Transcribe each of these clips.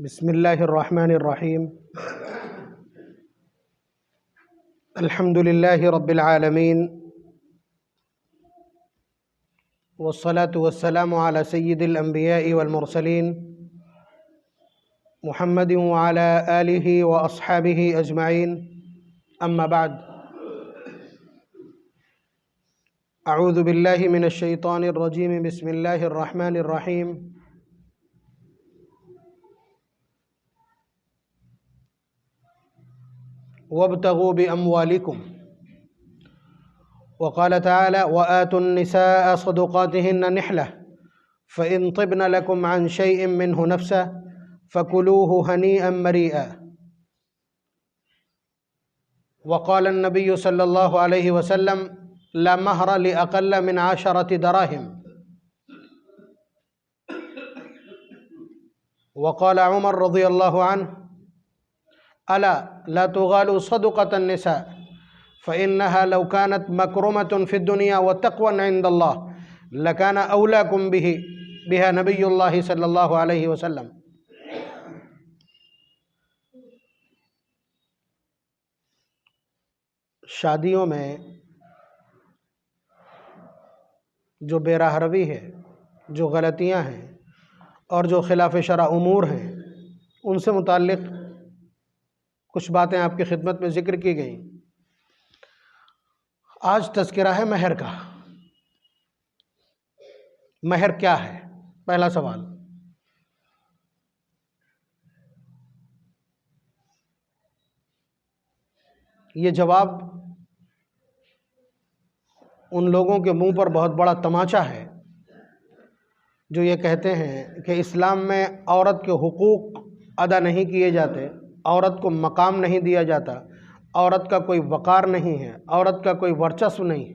बिस्मिल्लाहिर्रहमानिर्रहीम। अल्हम्दुलिल्लाहि रब्बिल आलमीन वस्सलातु वस्सलामु अला सय्यिदिल अंबियाइ वल मुरसलीन मुहम्मदिन व अला आलिहि व अस्हाबिहि अजमाइन। अम्मा बाद, अऊज़ु बिल्लाहि मिनश शैतानिर रजीम। बिस्मिल्लाहिर रहमानिर रहीम। वब्तगू बिअम्वालिकुम वक़ाल तआला व आतुन निसाअ सदुक़ातिहिन्ना निहला फ़इन तिब्न लकुम अन शैइन मिन्हु नफ्सा फ़कुलूहु हनीअन मरीअ। वक़ाल अन्नबिय्यु सल्लल्लाहु अलैहि वसल्लम ला महर लिअक़ल्ल मिन 10 दराहिम। वक़ाल उमर रज़ियल्लाहु अन्हु अला ला तुगालू सदक़तन निसा फ़इन्नहा लौ कानत मकरूमतुन फ़िद दुनिया व तक़वन इंदल्लाह लकान औलाकुम बिहा नबियुल्लाहि सल्लल्लाहु अलैहि वसल्लम। शादियों में जो बेराहरवी है, जो गलतियां हैं और जो खिलाफ शरअ उमूर हैं, उनसे मुताल्लिक़ कुछ बातें आपकी खिदमत में ज़िक्र की गई। आज तज़किरा है महर का। महर क्या है? पहला सवाल। ये जवाब उन लोगों के मुंह पर बहुत बड़ा तमाचा है जो ये कहते हैं कि इस्लाम में औरत के हुकूक अदा नहीं किए जाते, औरत को मकाम नहीं दिया जाता, औरत का कोई वक़ार नहीं है, औरत का कोई वर्चस्व नहीं है।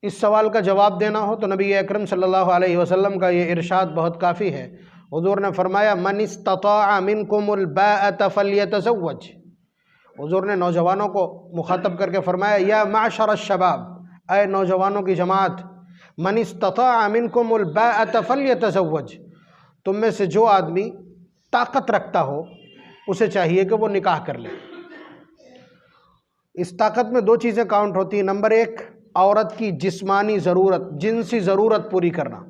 इस सवाल का जवाब देना हो तो नबी अकरम सल्लल्लाहु अलैहि वसल्लम का ये इरशाद बहुत काफ़ी है। हुज़ूर ने फरमाया मन इस्तताअ मिनकुमुल बाअत फल्यतज़व्वज। हुज़ूर ने नौजवानों को मुखातब करके फरमाया या माशर शबाब, ऐ नौजवानों की जमात, मन इस्तताअ मिनकुमुल बाअत फल्यतज़व्वज। तुम में से जो आदमी ताकत रखता हो उसे चाहिए कि वो निकाह कर ले। इस ताकत में दो चीज़ें काउंट होती हैं। नंबर एक, औरत की जिस्मानी ज़रूरत, जिनसी ज़रूरत पूरी करना,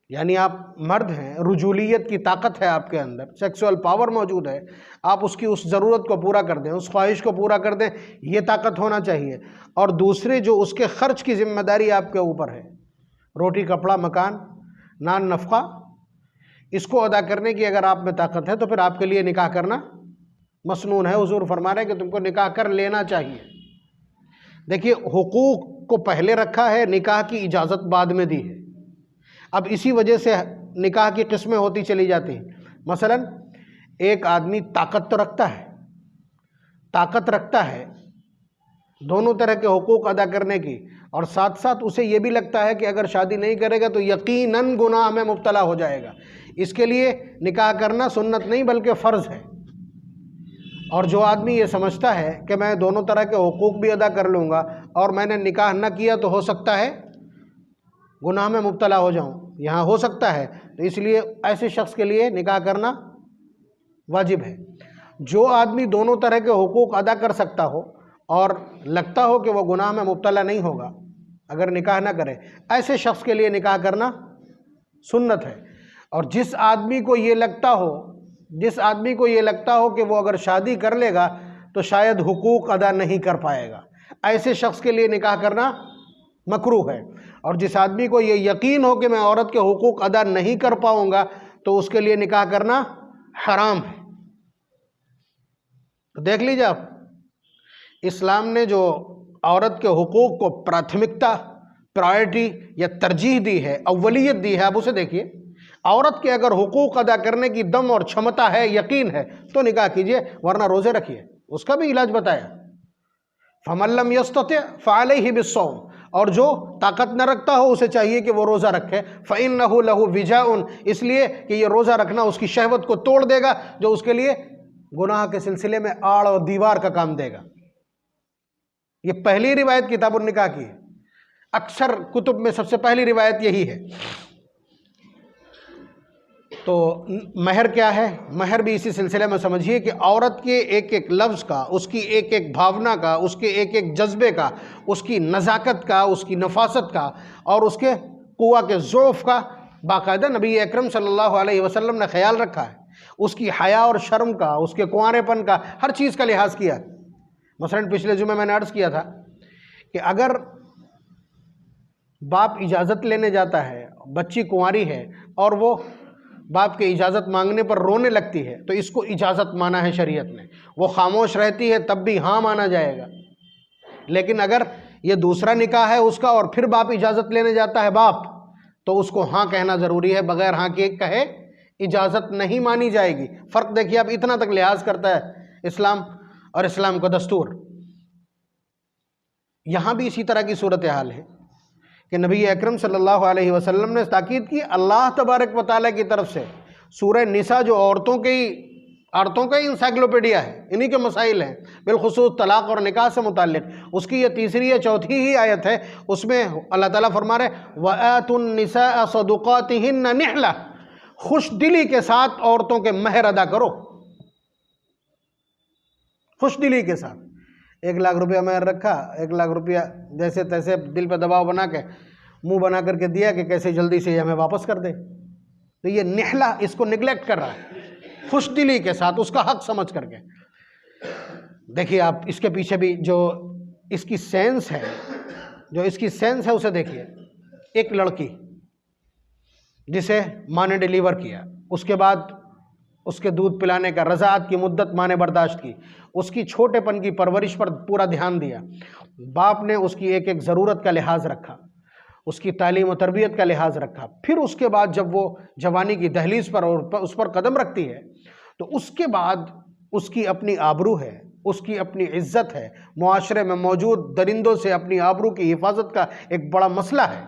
यानी आप मर्द हैं, रुजूलियत की ताकत है आपके अंदर, सेक्सुअल पावर मौजूद है, आप उसकी उस ज़रूरत को पूरा कर दें, उस ख्वाहिश को पूरा कर दें, ये ताकत होना चाहिए। और दूसरे, जो उसके ख़र्च की जिम्मेदारी आपके ऊपर है, रोटी कपड़ा मकान नान नफ़क़ा, इसको अदा करने की अगर आप में ताकत है तो फिर आपके लिए निकाह करना मसनून है। हुज़ूर फरमा रहे हैं कि तुमको निकाह कर लेना चाहिए। देखिए, हुकूक को पहले रखा है, निकाह की इजाज़त बाद में दी है। अब इसी वजह से निकाह की किस्में होती चली जाती हैं। मसलन एक आदमी ताकत रखता है दोनों तरह के हुकूक अदा करने की, और साथ साथ उसे ये भी लगता है कि अगर शादी नहीं करेगा तो यकीनन गुनाह में मुब्तला हो जाएगा। इसके लिए निकाह करना सुन्नत नहीं बल्कि फ़र्ज़ है। और जो आदमी ये समझता है कि मैं दोनों तरह के हुकूक भी अदा कर लूँगा और मैंने निकाह न किया तो हो सकता है गुनाह में मुब्तला हो जाऊँ, यहाँ हो सकता है, तो इसलिए ऐसे शख्स के लिए निकाह करना वाजिब है। जो आदमी दोनों तरह के हुकूक अदा कर सकता हो और लगता हो कि वह गुनाह में मुब्तला नहीं होगा अगर निकाह ना करे, ऐसे शख्स के लिए निकाह करना सुन्नत है। और जिस आदमी को ये लगता हो कि वो अगर शादी कर लेगा तो शायद हुकूक अदा नहीं कर पाएगा, ऐसे शख्स के लिए निकाह करना मकरूह है। और जिस आदमी को ये यकीन हो कि मैं औरत के हुकूक अदा नहीं कर पाऊंगा तो उसके लिए निकाह करना हराम है। तो देख लीजिए आप, इस्लाम ने जो औरत के हुकूक को प्राथमिकता, प्रायोरिटी या तरजीह दी है, अव्वलियत दी है, आप उसे देखिए। औरत के अगर हुकूक अदा करने की दम और क्षमता है, यकीन है, तो निकाह कीजिए, वरना रोज़े रखिए। उसका भी इलाज बताया, फमन लम यस्तति फअलैहि बिस्सौम। और जो ताकत न रखता हो उसे चाहिए कि वो रोज़ा रखे। फ़इन्नहु लहु विजाउन, इसलिए कि ये रोज़ा रखना उसकी शहवत को तोड़ देगा, जो उसके लिए गुनाह के सिलसिले में आड़ और दीवार का काम देगा। ये पहली रिवायत किताबुन निकाह की है। अक्सर कुतुब में सबसे पहली रिवायत यही है। तो महर क्या है? महर भी इसी सिलसिले में समझिए कि औरत के एक एक लफ्ज़ का, उसकी एक एक भावना का, उसके एक एक जज्बे का, उसकी नज़ाकत का, उसकी नफासत का और उसके कुआ के ज़ौफ़ का बाकायदा नबी अकरम सल्लल्लाहु अलैहि वसल्लम ने ख्याल रखा है। उसकी हया और शर्म का, उसके कुंवारेपन का, हर चीज़ का लिहाज किया। मसलन पिछले जुमे मैंने अर्ज़ किया था कि अगर बाप इजाज़त लेने जाता है, बच्ची कुंवारी है और वो बाप के इजाज़त मांगने पर रोने लगती है, तो इसको इजाज़त माना है शरीयत ने। वो खामोश रहती है तब भी हाँ माना जाएगा। लेकिन अगर ये दूसरा निकाह है उसका और फिर बाप इजाज़त लेने जाता है बाप, तो उसको हाँ कहना ज़रूरी है, बगैर हाँ के कहे इजाज़त नहीं मानी जाएगी। फ़र्क देखिए, अब इतना तक लिहाज करता है इस्लाम और इस्लाम का दस्तूर। यहाँ भी इसी तरह की सूरत हाल है कि नबी अकरम सल्लल्लाहु अलैहि वसल्लम ने ताकीद की अल्लाह तबारक व तआला की तरफ से। सूरह निसा जो औरतों का ही इंसाइक्लोपीडिया है, इन्हीं के मसाइल हैं, बिलखुसूस तलाक और निकाह से मुताल्लिक, उसकी ये तीसरी या चौथी ही आयत है। उसमें अल्लाह ताला फरमा रहे वआतुन निसा सदुकातिहिन्न निहला, खुश दिली के साथ औरतों के महर अदा करो, खुश दिली के साथ। 1 लाख रुपया महर रखा, 1 लाख रुपया जैसे तैसे दिल पे दबाव बना के मुंह बना करके दिया कि कैसे जल्दी से ये हमें वापस कर दे। तो ये निहला इसको निगलेक्ट कर रहा है, खुश दिली के साथ, उसका हक समझ करके। देखिए आप इसके पीछे भी जो इसकी सेंस है उसे देखिए। एक लड़की जिसे माँ ने डिलीवर किया, उसके बाद उसके दूध पिलाने का रज़ाअत की मुद्दत माँ ने बर्दाश्त की, उसकी छोटेपन की परवरिश पर पूरा ध्यान दिया, बाप ने उसकी एक एक ज़रूरत का लिहाज रखा, उसकी तालीम और तरबियत का लिहाज रखा। फिर उसके बाद जब वो जवानी की दहलीज पर और उस पर कदम रखती है, तो उसके बाद उसकी अपनी आबरू है, उसकी अपनी इज्जत है, मुआशरे में मौजूद दरिंदों से अपनी आबरू की हिफाजत का एक बड़ा मसला है।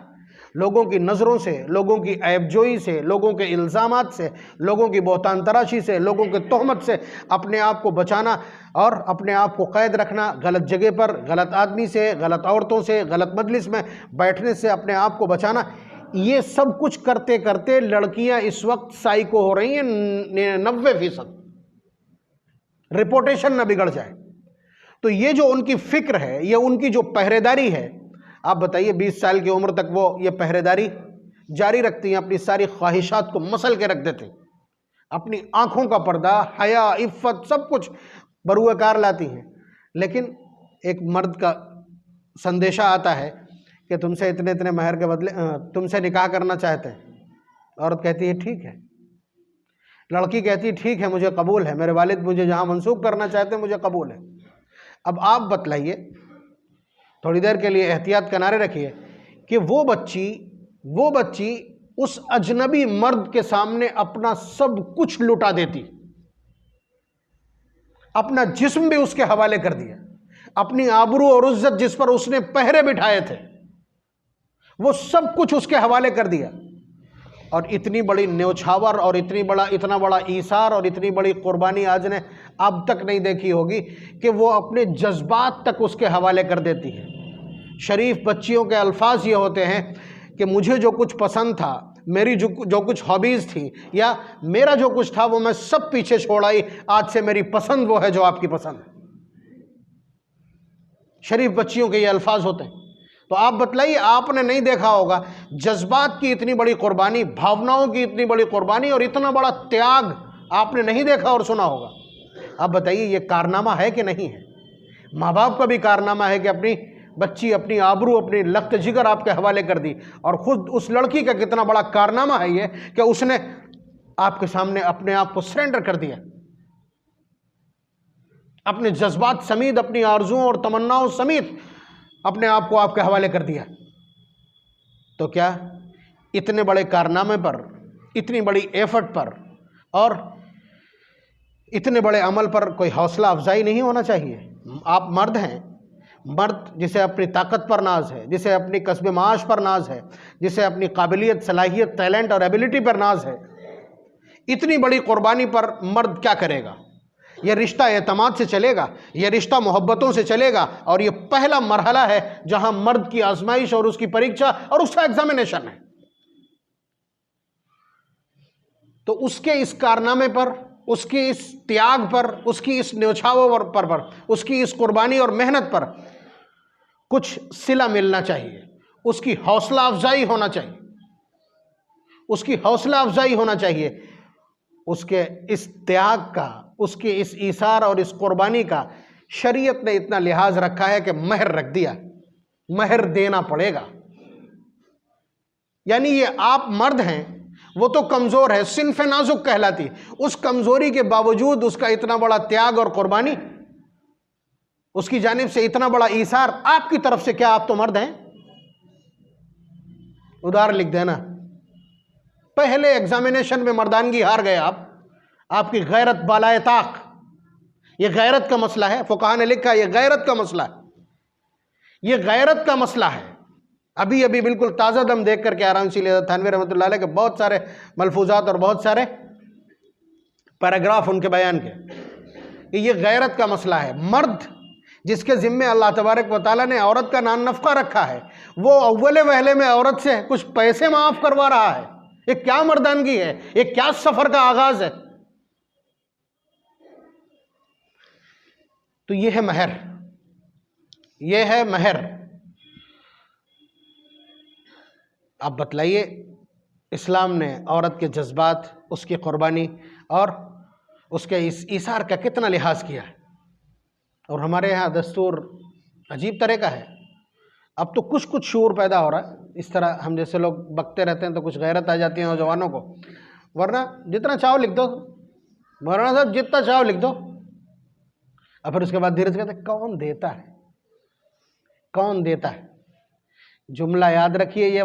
लोगों की नज़रों से, लोगों की ऐबजोई से, लोगों के इल्ज़ामात से, लोगों की बहतान तराशी से, लोगों के तोहमत से अपने आप को बचाना और अपने आप को कैद रखना, गलत जगह पर, गलत आदमी से, गलत औरतों से, गलत मजलिस में बैठने से अपने आप को बचाना, ये सब कुछ करते करते लड़कियां इस वक्त साइको हो रही हैं 90%। रिपोर्टेशन न बिगड़ जाए। तो ये जो उनकी फिक्र है, ये उनकी जो पहरेदारी है, आप बताइए 20 साल की उम्र तक वो ये पहरेदारी जारी रखती हैं, अपनी सारी ख्वाहिशात को मसल के रख देती, अपनी आंखों का पर्दा, हया, इफ़्फ़त सब कुछ बरूएकार लाती हैं। लेकिन एक मर्द का संदेशा आता है कि तुमसे इतने इतने महर के बदले तुमसे निकाह करना चाहते हैं। औरत कहती है ठीक है, लड़की कहती है ठीक है, मुझे कबूल है, मेरे वालिद मुझे जहाँ मंसूब करना चाहते हैं मुझे कबूल है। अब आप बतलाइए, थोड़ी देर के लिए एहतियात किनारे रखिए कि वो बच्ची उस अजनबी मर्द के सामने अपना सब कुछ लुटा देती, अपना जिस्म भी उसके हवाले कर दिया, अपनी आबरू और इज्जत जिस पर उसने पहरे बिठाए थे वो सब कुछ उसके हवाले कर दिया। और इतनी बड़ी न्योछावर और इतना बड़ा ईसार और इतनी बड़ी कुर्बानी आज ने अब तक नहीं देखी होगी कि वो अपने जज्बात तक उसके हवाले कर देती है। शरीफ बच्चियों के अल्फाज ये होते हैं कि मुझे जो कुछ पसंद था, मेरी जो कुछ हॉबीज़ थी या मेरा जो कुछ था वो मैं सब पीछे छोड़ आई, आज से मेरी पसंद वो है जो आपकी पसंद है। शरीफ बच्चियों के ये अल्फाज होते हैं। तो आप बतलाइए, आपने नहीं देखा होगा जज्बात की इतनी बड़ी कुर्बानी, भावनाओं की इतनी बड़ी कुर्बानी और इतना बड़ा त्याग आपने नहीं देखा और सुना होगा। आप बताइए ये कारनामा है कि नहीं है? माँ बाप का भी कारनामा है कि अपनी बच्ची, अपनी आबरू, अपनी लख्त जिगर आपके हवाले कर दी। और खुद उस लड़की का कितना बड़ा कारनामा है ये कि उसने आपके सामने अपने आप को सरेंडर कर दिया, अपने जज्बात समेत, अपनी आरजुओं और तमन्नाओं समेत अपने आप को आपके हवाले कर दिया। तो क्या इतने बड़े कारनामे पर, इतनी बड़ी एफर्ट पर और इतने बड़े अमल पर कोई हौसला अफजाई नहीं होना चाहिए? आप मर्द हैं, मर्द जिसे अपनी ताकत पर नाज है, जिसे अपनी कस्ब माश पर नाज है, जिसे अपनी काबिलियत, सलाहियत, टैलेंट और एबिलिटी पर नाज है, इतनी बड़ी कुर्बानी पर मर्द क्या करेगा? यह रिश्ता एतमाद से चलेगा, यह रिश्ता मोहब्बतों से चलेगा। और यह पहला मरहला है जहां मर्द की आजमाइश और उसकी परीक्षा और उसका एग्जामिनेशन है। तो उसके इस कारनामे पर, उसके इस त्याग पर, उसकी इस न्यौछावर पर, उसकी इस कुर्बानी और मेहनत पर कुछ सिला मिलना चाहिए, उसकी हौसला अफजाई होना चाहिए, उसकी हौसला अफजाई होना चाहिए। उसके इस त्याग का, उसके इस ईसार और इस कुर्बानी का शरीयत ने इतना लिहाज रखा है कि महर रख दिया, महर देना पड़ेगा। यानी ये आप मर्द हैं, वो तो कमजोर है, सिन्फ नाजुक कहलाती, उस कमजोरी के बावजूद उसका इतना बड़ा त्याग और कुर्बानी, उसकी जानिब से इतना बड़ा ईसार आपकी तरफ से, क्या आप तो मर्द हैं? उधार लिख देना, पहले एग्जामिनेशन में मर्दानगी हार गए आप, आपकी गैरत बालाए ताक। ये गैरत का मसला है, फुकाहा ने लिखा ये गैरत का मसला है, ये गैरत का मसला है। अभी अभी बिल्कुल ताज़ा दम देख करके आराम से थानवी रहमतुल्लाह अलैह के बहुत सारे मलफूजात और बहुत सारे पैराग्राफ उनके बयान के, कि ये गैरत का मसला है। मर्द जिसके ज़िम्मे अल्लाह तबारक व तआला ने औरत का नान नफ़का रखा है, वो अव्वले वहले में औरत से कुछ पैसे माफ़ करवा रहा है, ये क्या मर्दानगी है, ये क्या सफ़र का आगाज़ है। तो ये है महर, ये है महर। आप बतलाइए, इस्लाम ने औरत के जज्बात, उसकी कुर्बानी और उसके इस ईसार का कितना लिहाज किया है। और हमारे यहाँ दस्तूर अजीब तरह का है। अब तो कुछ कुछ शूर पैदा हो रहा है, इस तरह हम जैसे लोग बकते रहते हैं तो कुछ गैरत आ जाती है नौजवानों को, वरना जितना चाहो लिख दो, मौलाना साहब जितना चाहो लिख दो। और फिर उसके बाद धीरे से कहते कौन देता है, कौन देता है। जुमला याद रखिए, ये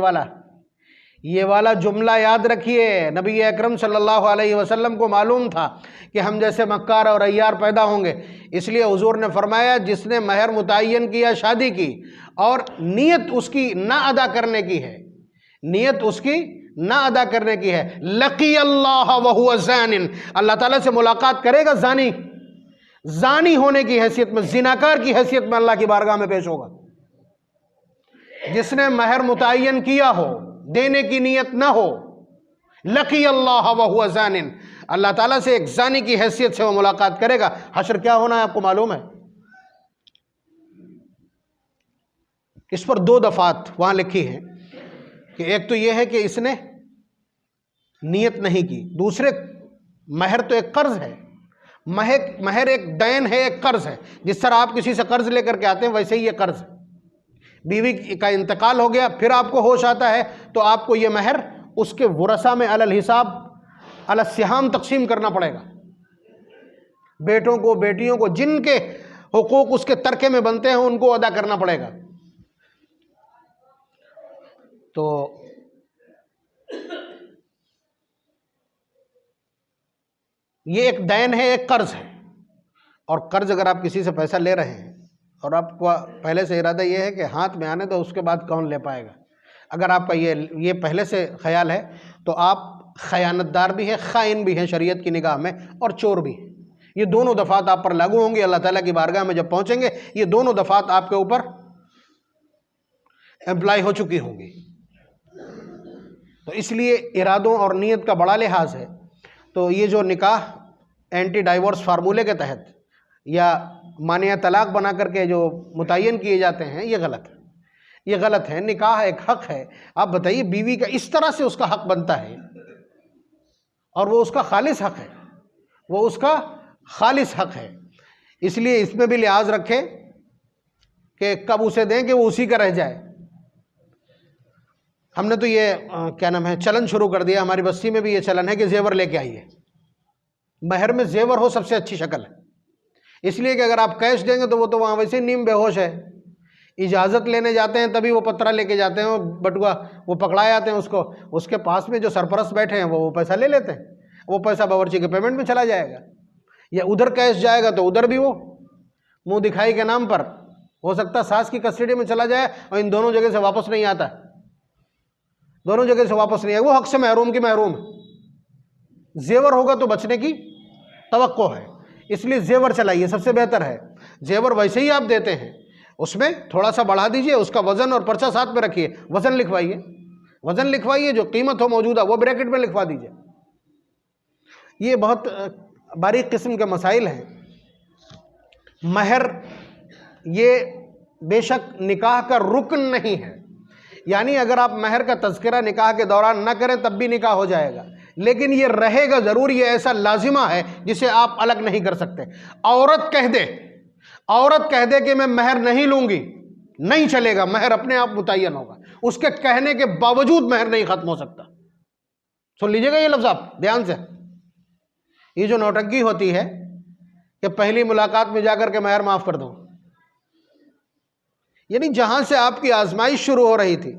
वाला जुमला याद रखिए। नबी अकरम सल्लल्लाहु अलैहि वसल्लम को मालूम था कि हम जैसे मक्कार और अय्यार पैदा होंगे, इसलिए हुजूर ने फरमाया जिसने महर मुतय्यन किया शादी की और नीयत उसकी ना अदा करने की है, नीयत उसकी ना अदा करने की है, लकी अल्लाह व हुवा ज़ानिन, अल्लाह ताला से मुलाकात करेगा जानी, जानी होने की हैसियत में, जिनाकार की हैसियत में अल्लाह की बारगाह में पेश होगा। जिसने महर मुतय्यन किया हो, देने की नीयत ना हो, लकी अल्लाह व हुवा ज़ानिन, अल्लाह ताला से एक जानी की हैसियत से वो मुलाकात करेगा। हश्र क्या होना है आपको मालूम है? इस पर 2 दफात वहां लिखी है कि एक तो यह है कि इसने नीयत नहीं की, दूसरे महर तो एक कर्ज है, महर एक दैन है, एक कर्ज है। जिस तरह आप किसी से कर्ज लेकर के आते हैं वैसे ही ये कर्ज है। बीवी का इंतकाल हो गया, फिर आपको होश आता है तो आपको ये महर उसके वरसा में अलल हिसाब अलल सिहाम तकसीम करना पड़ेगा। बेटों को, बेटियों को, जिनके हुकूक उसके तरके में बनते हैं उनको अदा करना पड़ेगा। तो ये एक दैन है, एक कर्ज है। और कर्ज अगर आप किसी से पैसा ले रहे हैं और आपका पहले से इरादा ये है कि हाथ में आने दो, उसके बाद कौन ले पाएगा, अगर आपका ये पहले से ख्याल है तो आप खयानतदार भी हैं, खाइन भी हैं शरीयत की निगाह में, और चोर भी हैं। ये दोनों दफात आप पर लागू होंगी। अल्लाह ताला की बारगाह में जब पहुंचेंगे ये दोनों दफात आपके ऊपर एम्प्लाई हो चुकी होंगी। तो इसलिए इरादों और नीयत का बड़ा लिहाज है। तो ये जो निकाह एंटी डाइवोर्स फार्मूले के तहत या मानिया तलाक बना करके जो मुतय्यन किए जाते हैं, ये गलत है, ये गलत है। निकाह एक हक है। आप बताइए, बीवी का इस तरह से उसका हक बनता है और वो उसका खालिस हक है, वो उसका खालिस हक है। इसलिए इसमें भी लिहाज रखें कि कब उसे दें कि वो उसी का रह जाए। हमने तो ये क्या नाम है, चलन शुरू कर दिया। हमारी बस्ती में भी ये चलन है कि जेवर लेके आइए। महर में जेवर हो सबसे अच्छी शक्ल है, इसलिए कि अगर आप कैश देंगे तो वो तो वहाँ वैसे नीम बेहोश है। इजाज़त लेने जाते हैं तभी वो पत्रा लेके जाते हैं, बटुआ वो पकड़ाए जाते हैं उसको, उसके पास में जो सरपरस्त बैठे हैं वो पैसा ले लेते हैं। वो पैसा बावर्ची के पेमेंट में चला जाएगा, या उधर कैश जाएगा तो उधर भी वो मुंह दिखाई के नाम पर हो सकता सास की कस्टडी में चला जाए और इन दोनों जगह से वापस नहीं आता, दोनों जगह से वापस नहीं आए। वो हक से महरूम की महरूम है। जेवर होगा तो बचने की तवक्को है। इसलिए जेवर चलाइए, सबसे बेहतर है। जेवर वैसे ही आप देते हैं, उसमें थोड़ा सा बढ़ा दीजिए, उसका वजन और पर्चा साथ में रखिए, वजन लिखवाइए, वजन लिखवाइए, जो कीमत हो मौजूदा वो ब्रैकेट में लिखवा दीजिए। ये बहुत बारीक किस्म के मसाइल हैं। महर ये बेशक निकाह का रुकन नहीं है, यानी अगर आप महर का तज़किरा निकाह के दौरान न करें तब भी निकाह हो जाएगा, लेकिन ये रहेगा ज़रूर, ये ऐसा लाजिमा है जिसे आप अलग नहीं कर सकते। औरत कह दे कि मैं महर नहीं लूंगी, नहीं चलेगा, महर अपने आप मुतय्यन होगा। उसके कहने के बावजूद महर नहीं खत्म हो सकता। सुन लीजिएगा ये लफ्ज़ आप ध्यान से। ये जो नौटंकी होती है कि पहली मुलाकात में जाकर के महर माफ कर दो, यानी जहां से आपकी आजमाइश शुरू हो रही थी,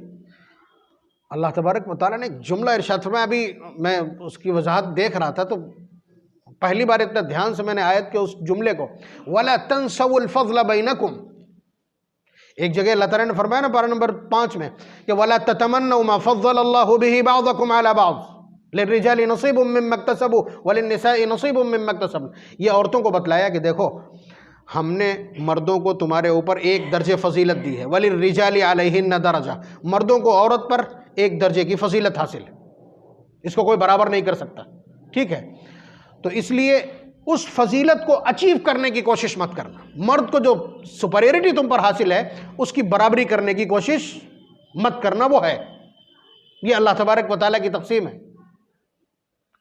अल्लाह तबारक व तआला ने एक जुमला इरशाद फरमाया। अभी मैं उसकी वजाहत देख रहा था तो पहली बार इतना ध्यान से मैंने आयत के उस जुमले को, वला तंसउल फज़्ल बैनकुम, एक जगह अल्लाह तआला ने फरमाया ना पारा नंबर 5 में कि वला ततमन्नउ मा फज़्ज़लल्लाहु बिही बअदकुम अला बअद लिर्रिजालि नसीबुम मिम्मा इक्तसबू वलिन्निसाइ नसीबुम मिम्मा इक्तसबन। ये औरतों को बतलाया कि देखो हमने मर्दों को तुम्हारे ऊपर एक दर्जे फजीलत दी है, वलिर्रिजालि अलैहिन्ना दरजा, मर्दों को औरत पर एक दर्जे की फजीलत हासिल है, इसको कोई बराबर नहीं कर सकता, ठीक है। तो इसलिए उस फजीलत को अचीव करने की कोशिश मत करना, मर्द को जो सुपरियरिटी तुम पर हासिल है उसकी बराबरी करने की कोशिश मत करना, वो है। ये अल्लाह तबारक व तआला की तक़सीम है।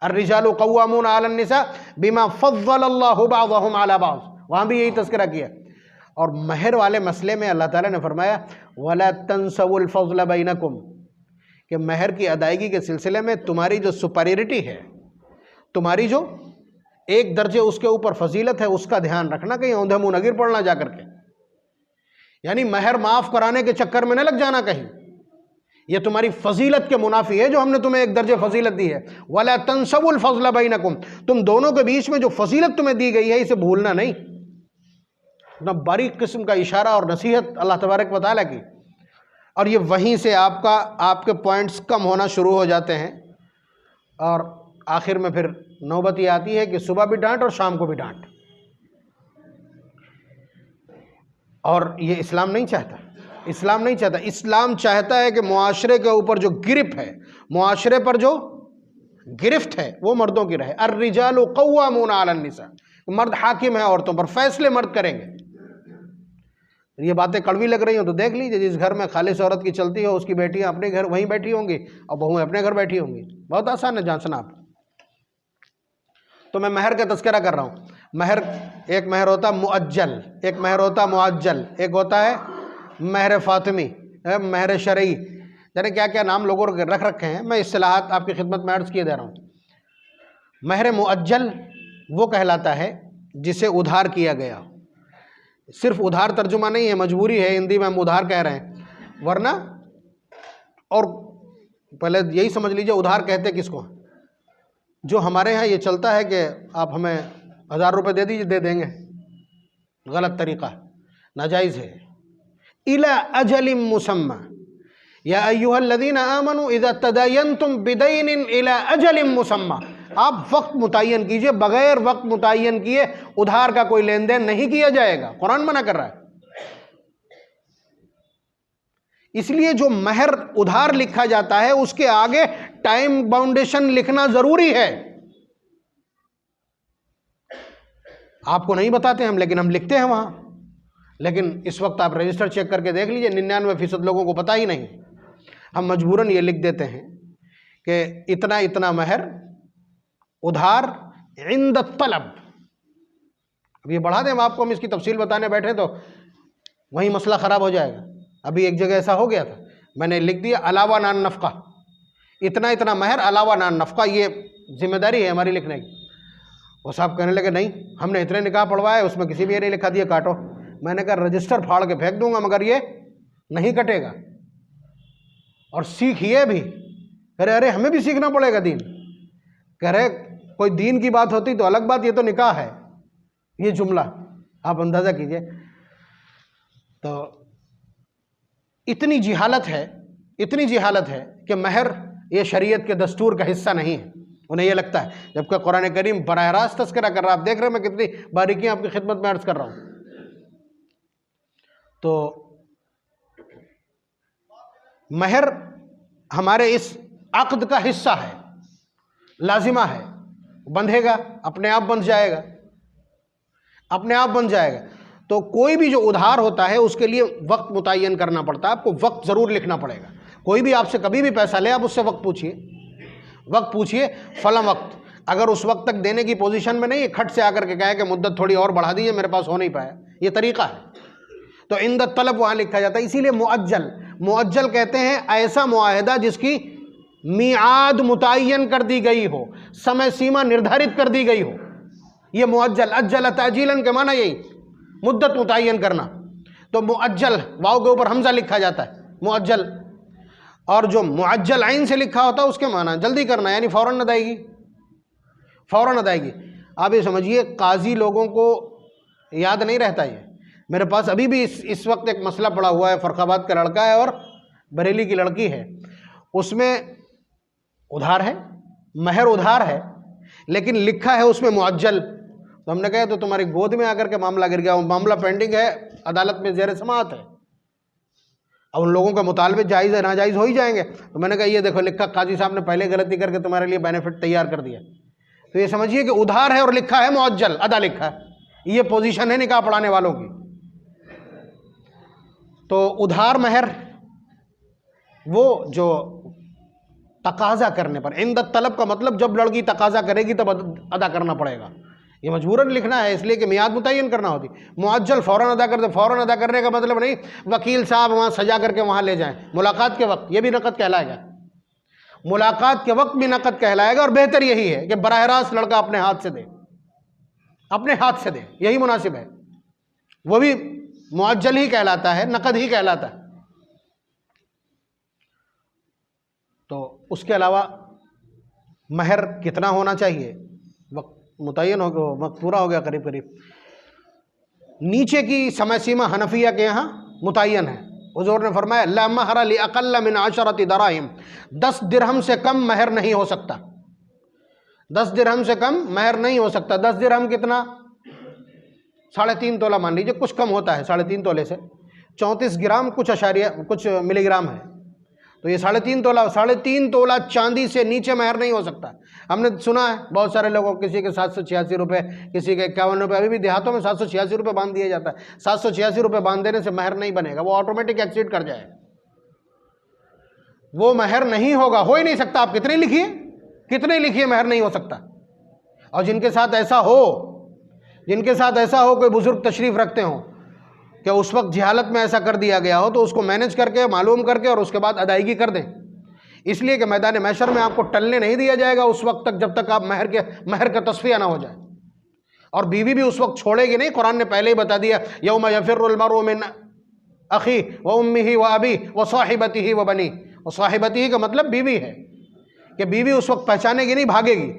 अर्रिजालु क़व्वामून अलन निसा बिमा फ़ज़्ज़लल्लाहु बअदहुम अला बअद, वहाँ भी यही तज़किरा किया। और महर वाले मसले में अल्लाह ताला ने फरमाया वला तंसउल फ़ज़्ल बैनकुम, कि महर की अदायगी के सिलसिले में तुम्हारी जो सुपरियरिटी है, तुम्हारी जो एक दर्जे उसके ऊपर फजीलत है, उसका ध्यान रखना, कहीं औंधे मुँह न गिर पड़ना जाकर के। यानी महर माफ़ कराने के चक्कर में न लग जाना कहीं, ये तुम्हारी फजीलत के मुनाफी है जो हमने तुम्हें एक दर्जे फजीलत दी है। वला तंसउल फज़्ल बैनकुम, तुम दोनों के बीच में जो फजीलत तुम्हें दी गई है इसे भूलना नहीं। ना बारीक किस्म का इशारा और नसीहत अल्लाह तबारक व तआला की, और ये वहीं से आपके पॉइंट्स कम होना शुरू हो जाते हैं, और आखिर में फिर नौबत ये आती है कि सुबह भी डांट और शाम को भी डांट। और ये इस्लाम नहीं चाहता, इस्लाम नहीं चाहता। इस्लाम चाहता है कि मुआशरे के ऊपर जो गिरफ्त है, मुआशरे पर जो गिरफ्त है वो मर्दों की रहे। अर्रिजालु क़व्वामून अलन निसा, मर्द हाकिम है औरतों पर, फैसले मर्द करेंगे। ये बातें कड़वी लग रही हो तो देख लीजिए, जिस घर में खालिस औरत की चलती हो उसकी बेटियां अपने घर वहीं बैठी होंगी और बहुएं अपने घर बैठी होंगी। बहुत आसान है जांचना आप। तो मैं महर का तज़किरा कर रहा हूँ। महर, एक महर होता मुअज्जल, एक महर होता मुअज्जल, एक होता है महर फातिमी, महर शरई, यानी क्या क्या नाम लोगों ने रख रखे हैं, मैं इस्तिलाहात आपकी खिदमत में अर्ज़ किए दे रहा हूँ। महर मुअज्जल वो कहलाता है जिसे उधार किया गया। सिर्फ उधार तर्जुमा नहीं है, मजबूरी है, हिंदी में हम उधार कह रहे हैं, वरना और पहले यही समझ लीजिए उधार कहते किसको। जो हमारे यहाँ ये चलता है कि आप हमें 1000 रुपये दे दीजिए, दे देंगे, गलत तरीक़ा, नाजायज़ है। इला अजलिम मुसम्मा या अय्युहल्लज़ीना आमनू इज़ा तदायनतुम बिदैनिन इला अजलिम मुसम्मा, आप वक्त मुतय्यन कीजिए, बगैर वक्त मुतय्यन किए उधार का कोई लेन देन नहीं किया जाएगा, कुरान मना कर रहा है। इसलिए जो महर उधार लिखा जाता है उसके आगे टाइम बाउंडेशन लिखना जरूरी है। आपको नहीं बताते हम, लेकिन हम लिखते हैं वहां। लेकिन इस वक्त आप रजिस्टर चेक करके देख लीजिए, 99% लोगों को पता ही नहीं। हम मजबूरन ये लिख देते हैं कि इतना इतना महर उधार इंद तलब। अब ये बढ़ा दें आपको, हम इसकी तफसील बताने बैठे तो वही मसला ख़राब हो जाएगा। अभी एक जगह ऐसा हो गया था, मैंने लिख दिया अलावा नान नफ़क़ा, इतना इतना महर अलावा नान नफ़क़ा, ये जिम्मेदारी है हमारी लिखने की। वो साहब कहने लगे नहीं, हमने इतने निकाह पढ़वाए, उसमें किसी भी ये नहीं लिखा दिया, काटो। मैंने कहा रजिस्टर फाड़ के फेंक दूंगा मगर ये नहीं कटेगा। और सीखिए भी। कह रहे अरे हमें भी सीखना पड़ेगा दीन। कह रहे कोई दीन की बात होती तो अलग बात, ये तो निकाह है। ये जुमला आप अंदाज़ा कीजिए। तो इतनी जिहालत है, इतनी जिहालत है कि महर ये शरीयत के दस्तूर का हिस्सा नहीं है। उन्हें यह लगता है, जबकि कुरान करीम बराह रास्त तज़किरा कर रहा है। आप देख रहे हैं मैं कितनी बारीकियां आपकी खिदमत में अर्ज कर रहा हूं। तो महर हमारे इस अक़्द का हिस्सा है, लाजिमा है, बंधेगा, अपने आप बंध जाएगा, अपने आप बन जाएगा। तो कोई भी जो उधार होता है उसके लिए वक्त मुतय्यन करना पड़ता है, आपको वक्त ज़रूर लिखना पड़ेगा। कोई भी आपसे कभी भी पैसा ले, आप उससे वक्त पूछिए फला वक्त, अगर उस वक्त तक देने की पोजीशन में नहीं है, खट से आकर के कहे कि मुद्दत थोड़ी और बढ़ा दीजिए, मेरे पास हो नहीं पाया, ये तरीका है। तो इंद तलब वहाँ लिखा जाता है। इसीलिए मुअज्जल कहते हैं ऐसा मुआहिदा जिसकी मियाद मुतय्यन कर दी गई हो, समय सीमा निर्धारित कर दी गई हो, ये मुअज्जल। अज्जल ताजीलन के माना यही, मुद्दत मुतय्यन करना। तो मुअज्जल वाव के ऊपर हमजा लिखा जाता है, मुअज्जल। और जो मुअज्जल आइन से लिखा होता है उसके माना जल्दी करना, यानी फौरन अदायगी, फौरन अदायगी। आप ये समझिए काजी लोगों को याद नहीं रहता। ये मेरे पास अभी भी इस वक्त एक मसला पड़ा हुआ है, फर्रुखाबाद का लड़का है और बरेली की लड़की है, उसमें उधार है, महर उधार है, लेकिन लिखा है उसमें मुअज्जल। तो हमने कहा तो तुम्हारी गोद में आकर के मामला गिर गया, वो मामला पेंडिंग है, अदालत में ज़ेर समाअत है। अब उन लोगों का मुतालबे जायज़ है नाजायज़ हो ही जाएंगे। तो मैंने कहा ये देखो लिखा, काजी साहब ने पहले गलती करके तुम्हारे लिए बेनिफिट तैयार कर दिया। तो ये समझिए कि उधार है और लिखा है मुअज्जल, अदा लिखा है। ये पोजीशन है निकाह पढ़ाने वालों की। तो उधार महर वो जो तकाजा करने पर, इंद तलब का मतलब जब लड़की तकाजा करेगी तब अदा करना पड़ेगा। ये मजबूरन लिखना है इसलिए कि मियाद मुतय्यन करना होती। मुअज्जल फ़ौरन अदा कर दे, फ़ौरन अदा करने का मतलब नहीं वकील साहब वहाँ सजा करके वहाँ ले जाएं, मुलाकात के वक्त, ये भी नकद कहलाएगा, मुलाकात के वक्त भी नकद कहलाएगा। और बेहतर यही है कि बराह रास्त लड़का अपने हाथ से दे, अपने हाथ से दे, यही मुनासिब है। वो भी मुअज्जल ही कहलाता है, नकद ही कहलाता है। तो उसके अलावा महर कितना होना चाहिए, वक्त मुतय्यन हो गया, वक्त पूरा हो गया करीब करीब। नीचे की समय सीमा हनफिया के यहाँ मुतय्यन है। हुज़ूर ने फरमाया ला महर लि अक़ल्ल मिन 10 दराहिम, 10 दिरहम से कम महर नहीं हो सकता, 10 दिरहम से कम महर नहीं हो सकता। 10 दिरहम कितना, 3.5 तोला मान लीजिए, कुछ कम होता है 3.5 तोले से, 34 ग्राम कुछ मिलीग्राम है। तो ये 3.5 तोला चांदी से नीचे महर नहीं हो सकता। हमने सुना है बहुत सारे लोगों, किसी के 786 रुपये, किसी के 51 रुपये, अभी भी देहातों में 786 रुपये बांध दिया जाता है। 786 रुपये बांध देने से महर नहीं बनेगा, वो ऑटोमेटिक एक्सीड कर जाए, वो महर नहीं होगा, हो ही नहीं सकता। आप कितने लिखिए महर नहीं हो सकता। और जिनके साथ ऐसा हो कोई बुजुर्ग तशरीफ़ रखते हो कि उस वक्त जहालत में ऐसा कर दिया गया हो, तो उसको मैनेज करके, मालूम करके और उसके बाद अदायगी कर दें। इसलिए कि मैदान महशर में आपको टलने नहीं दिया जाएगा उस वक्त तक जब तक आप महर का तस्फिया ना हो जाए। और बीवी भी उस वक्त छोड़ेगी नहीं। कुरान ने पहले ही बता दिया यौम यफिर्रुल मरउ मिन अखी व उम्मिही व अबी व साहिबतिही व बनी। और साहिबतिही का मतलब बीवी है कि बीवी उस वक्त पहचानेगी नहीं, भागेगी।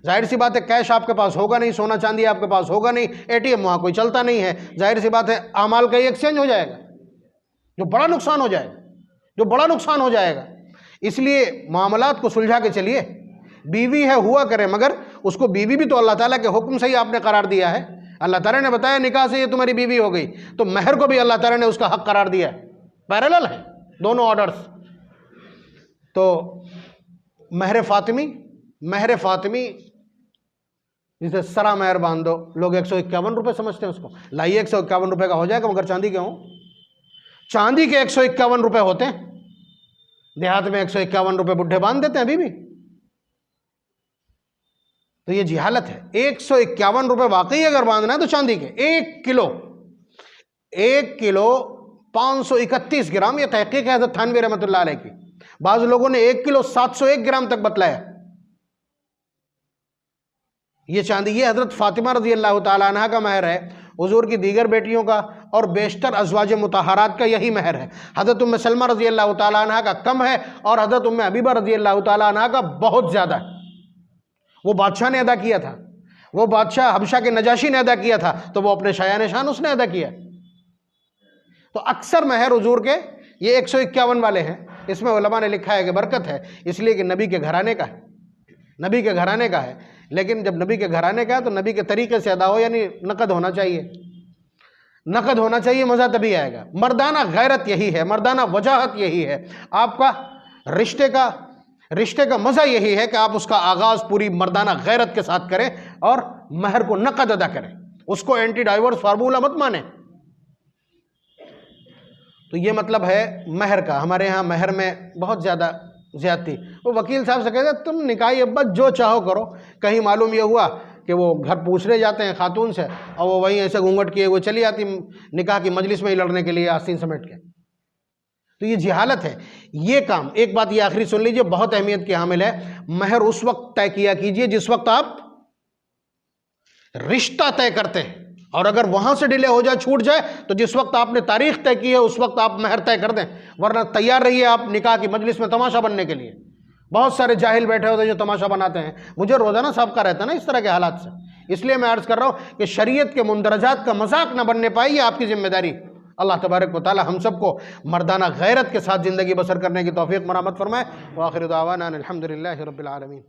जाहिर सी बात है कैश आपके पास होगा नहीं, सोना चांदी आपके पास होगा नहीं, एटीएम वहाँ कोई चलता नहीं है। जाहिर सी बात है आमाल का ही एक्सचेंज हो जाएगा, जो बड़ा नुकसान हो जाएगा। इसलिए मामलात को सुलझा के चलिए। बीवी है हुआ करे, मगर उसको बीवी भी तो अल्लाह ताला के हुक्म से ही आपने करार दिया है। अल्लाह ताला ने बताया निकाह से ये तुम्हारी बीवी हो गई, तो महर को भी अल्लाह ताला ने उसका हक करार दिया है। पैरेलल है दोनों ऑर्डर्स। तो महर फातिमी जिसे सरा महर बांध दो, लोग 151 रुपये समझते हैं उसको। लाइए 151 रुपये का हो जाएगा, मगर चांदी के हों, चांदी के 151 रुपये होते हैं। देहात में 151 रुपये बुढ़े बांध देते हैं अभी भी। तो ये जिहालत है। 151 रुपये वाकई अगर बांधना है तो चांदी के 1 किलो 531 ग्राम, ये तहकीक है हज़रत थानवी रहमतुल्लाह अलैह की। बाज़ लोगों ने 1 किलो 701 ग्राम तक बतलाया। ये चांदी, ये हज़रत फातिमा रज़ी अल्लाह ताला अन्हा का महर है, हुज़ूर की दीगर बेटियों का और बेशतर अज़वाज मुतहरात का यही महर है। हज़रत उम्मे सलमा रज़ी अल्लाह ताला अन्हा का कम है और हज़रत उम्मे हबीबा रज़ी अल्लाह ताला अन्हा का बहुत ज़्यादा है। वो बादशाह ने अदा किया था, वो बादशाह हबशा के नजाशी ने अदा किया था, तो वो अपने शायान शान उसने अदा किया। तो अक्सर महर हुज़ूर के ये 151 वाले हैं। इसमें उलमा ने लिखा है कि बरकत है, इसलिए कि नबी के घराने का है। नबी के घराने का है, लेकिन जब नबी के घराने का है तो नबी के तरीके से अदा हो, यानी नकद होना चाहिए, नकद होना चाहिए, मज़ा तभी आएगा। मर्दाना गैरत यही है, मर्दाना वजाहत यही है, आपका रिश्ते का मज़ा यही है कि आप उसका आगाज़ पूरी मर्दाना गैरत के साथ करें और महर को नकद अदा करें, उसको एंटी डाइवोर्स फार्मूला मत माने। तो ये मतलब है महर का। हमारे यहाँ महर में बहुत ज़्यादा ज्यादती। वो वकील साहब से कहते तुम निकाही अब्बा जो चाहो करो। कहीं मालूम ये हुआ कि वो घर पूछने जाते हैं खातून से और वो वहीं ऐसे घूंघट किए वो चली आती निकाह की मजलिस में ही लड़ने के लिए आस्तीन समेट के। तो ये जिहालत है ये काम। एक बात ये आखिरी सुन लीजिए, बहुत अहमियत की हामिल है। महर उस वक्त तय किया कीजिए जिस वक्त आप रिश्ता तय करते हैं, और अगर वहां से डिले हो जाए, छूट जाए, तो जिस वक्त आपने तारीख तय की है उस वक्त आप महर तय कर दें, वरना तैयार रहिए आप निकाह की मजलिस में तमाशा बनने के लिए। बहुत सारे जाहिल बैठे होते हैं जो तमाशा बनाते हैं। मुझे रोजाना सबका रहता है ना इस तरह के हालात से, इसलिए मैं अर्ज कर रहा हूं कि शरीयत के मुंदरजात का मजाक ना बनने पाए, ये आपकी जिम्मेदारी। अल्लाह तबारक व तआला हम सबको मर्दाना गैरत के साथ ज़िंदगी बसर करने की तौफीक मरामत फरमाए। व आखिर दावाना अनिल हम्दुलिल्लाहि रब्बिल आलमीन।